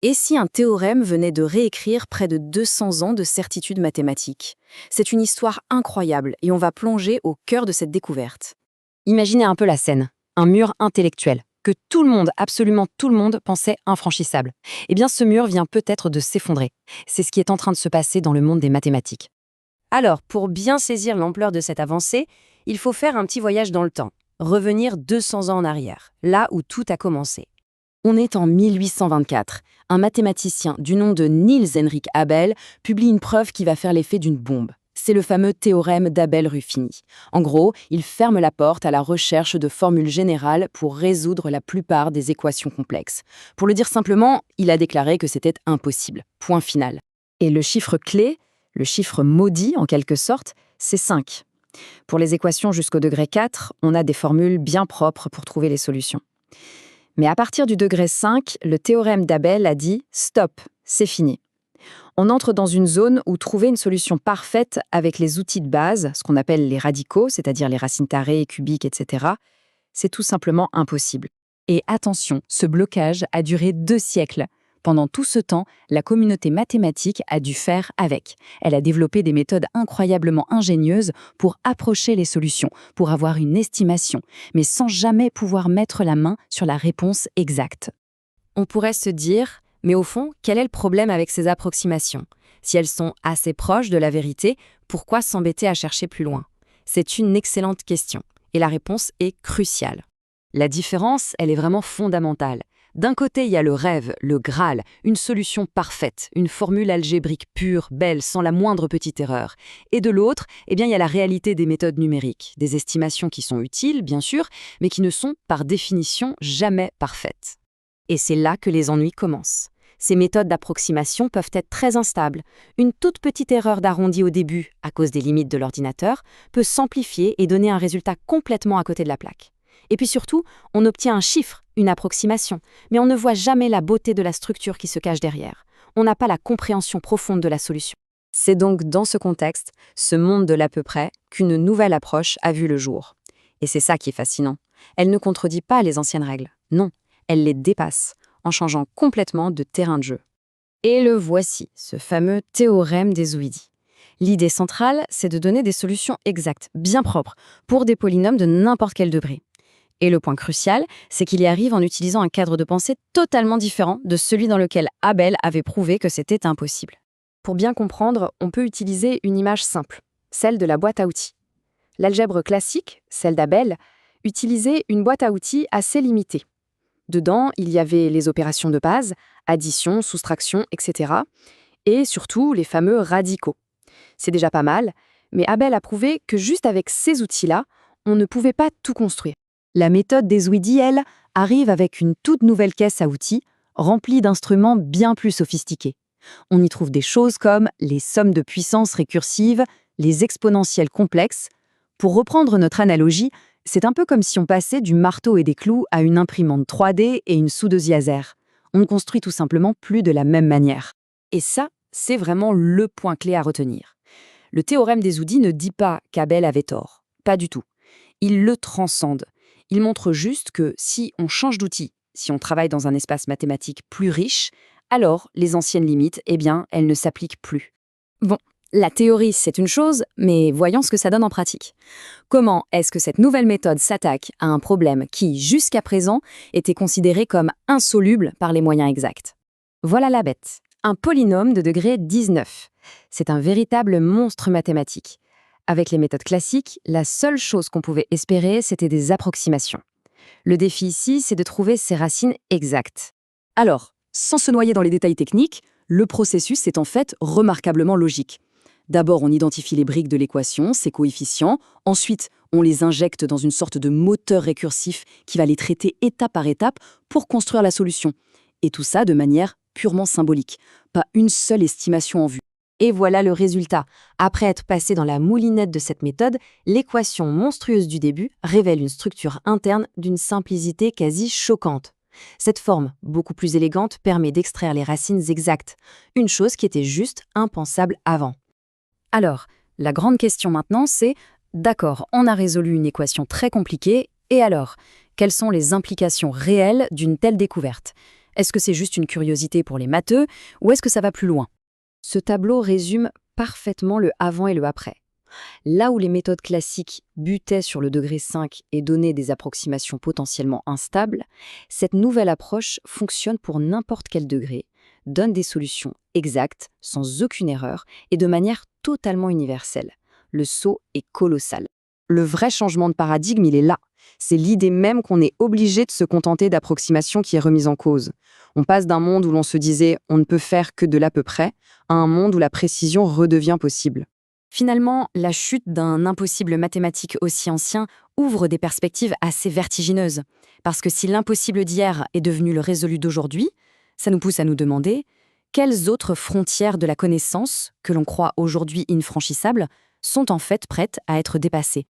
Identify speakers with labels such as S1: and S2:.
S1: Et si un théorème venait de réécrire près de 200 ans de certitudes mathématiques? C'est une histoire incroyable et on va plonger au cœur de cette découverte.
S2: Imaginez un peu la scène, un mur intellectuel, que tout le monde, absolument tout le monde, pensait infranchissable. Eh bien, ce mur vient peut-être de s'effondrer. C'est ce qui est en train de se passer dans le monde des mathématiques.
S3: Alors, pour bien saisir l'ampleur de cette avancée, il faut faire un petit voyage dans le temps, revenir 200 ans en arrière, là où tout a commencé.
S1: On est en 1824. Un mathématicien du nom de Niels Henrik Abel publie une preuve qui va faire l'effet d'une bombe. C'est le fameux théorème d'Abel-Ruffini. En gros, il ferme la porte à la recherche de formules générales pour résoudre la plupart des équations complexes. Pour le dire simplement, il a déclaré que c'était impossible. Point final.
S2: Et le chiffre clé, le chiffre maudit en quelque sorte, c'est 5. Pour les équations jusqu'au degré 4, on a des formules bien propres pour trouver les solutions. Mais à partir du degré 5, le théorème d'Abel a dit « stop, c'est fini ». On entre dans une zone où trouver une solution parfaite avec les outils de base, ce qu'on appelle les radicaux, c'est-à-dire les racines carrées, cubiques, etc., c'est tout simplement impossible. Et attention, ce blocage a duré 2 siècles. Pendant tout ce temps, la communauté mathématique a dû faire avec. Elle a développé des méthodes incroyablement ingénieuses pour approcher les solutions, pour avoir une estimation, mais sans jamais pouvoir mettre la main sur la réponse exacte.
S3: On pourrait se dire, mais au fond, quel est le problème avec ces approximations? Si elles sont assez proches de la vérité, pourquoi s'embêter à chercher plus loin? C'est une excellente question, et la réponse est cruciale. La différence, elle est vraiment fondamentale. D'un côté, il y a le rêve, le Graal, une solution parfaite, une formule algébrique pure, belle, sans la moindre petite erreur. Et de l'autre, eh bien, il y a la réalité des méthodes numériques, des estimations qui sont utiles, bien sûr, mais qui ne sont, par définition, jamais parfaites. Et c'est là que les ennuis commencent. Ces méthodes d'approximation peuvent être très instables. Une toute petite erreur d'arrondi au début, à cause des limites de l'ordinateur, peut s'amplifier et donner un résultat complètement à côté de la plaque. Et puis surtout, on obtient un chiffre, une approximation, mais on ne voit jamais la beauté de la structure qui se cache derrière. On n'a pas la compréhension profonde de la solution.
S2: C'est donc dans ce contexte, ce monde de l'à peu près, qu'une nouvelle approche a vu le jour. Et c'est ça qui est fascinant. Elle ne contredit pas les anciennes règles. Non, elle les dépasse, en changeant complètement de terrain de jeu. Et le voici, ce fameux théorème des Zouidi. L'idée centrale, c'est de donner des solutions exactes, bien propres, pour des polynômes de n'importe quel degré. Et le point crucial, c'est qu'il y arrive en utilisant un cadre de pensée totalement différent de celui dans lequel Abel avait prouvé que c'était impossible.
S3: Pour bien comprendre, on peut utiliser une image simple, celle de la boîte à outils. L'algèbre classique, celle d'Abel, utilisait une boîte à outils assez limitée. Dedans, il y avait les opérations de base, addition, soustraction, etc. Et surtout, les fameux radicaux. C'est déjà pas mal, mais Abel a prouvé que juste avec ces outils-là, on ne pouvait pas tout construire.
S2: La méthode des Zouidi, elle, arrive avec une toute nouvelle caisse à outils, remplie d'instruments bien plus sophistiqués. On y trouve des choses comme les sommes de puissance récursives, les exponentielles complexes. Pour reprendre notre analogie, c'est un peu comme si on passait du marteau et des clous à une imprimante 3D et une soudeuse laser. On ne construit tout simplement plus de la même manière.
S3: Et ça, c'est vraiment le point clé à retenir. Le théorème des Zouidi ne dit pas qu'Abel avait tort. Pas du tout. Il le transcende. Il montre juste que si on change d'outil, si on travaille dans un espace mathématique plus riche, alors les anciennes limites, eh bien, elles ne s'appliquent plus. Bon, la théorie, c'est une chose, mais voyons ce que ça donne en pratique. Comment est-ce que cette nouvelle méthode s'attaque à un problème qui, jusqu'à présent, était considéré comme insoluble par les moyens exacts? Voilà la bête. Un polynôme de degré 19. C'est un véritable monstre mathématique. Avec les méthodes classiques, la seule chose qu'on pouvait espérer, c'était des approximations. Le défi ici, c'est de trouver ses racines exactes.
S1: Alors, sans se noyer dans les détails techniques, le processus est en fait remarquablement logique. D'abord, on identifie les briques de l'équation, ses coefficients. Ensuite, on les injecte dans une sorte de moteur récursif qui va les traiter étape par étape pour construire la solution. Et tout ça de manière purement symbolique, pas une seule estimation en vue.
S3: Et voilà le résultat. Après être passé dans la moulinette de cette méthode, l'équation monstrueuse du début révèle une structure interne d'une simplicité quasi choquante. Cette forme, beaucoup plus élégante, permet d'extraire les racines exactes, une chose qui était juste impensable avant. Alors, la grande question maintenant, c'est, d'accord, on a résolu une équation très compliquée, et alors, quelles sont les implications réelles d'une telle découverte ?
S1: Est-ce que c'est juste une curiosité pour les matheux ou est-ce que ça va plus loin?
S2: Ce tableau résume parfaitement le avant et le après. Là où les méthodes classiques butaient sur le degré 5 et donnaient des approximations potentiellement instables, cette nouvelle approche fonctionne pour n'importe quel degré, donne des solutions exactes, sans aucune erreur et de manière totalement universelle. Le saut est colossal.
S1: Le vrai changement de paradigme, il est là. C'est l'idée même qu'on est obligé de se contenter d'approximations qui est remise en cause. On passe d'un monde où l'on se disait « on ne peut faire que de l'à peu près » à un monde où la précision redevient possible. Finalement, la chute d'un impossible mathématique aussi ancien ouvre des perspectives assez vertigineuses. Parce que si l'impossible d'hier est devenu le résolu d'aujourd'hui, ça nous pousse à nous demander quelles autres frontières de la connaissance, que l'on croit aujourd'hui infranchissables, sont en fait prêtes à être dépassées.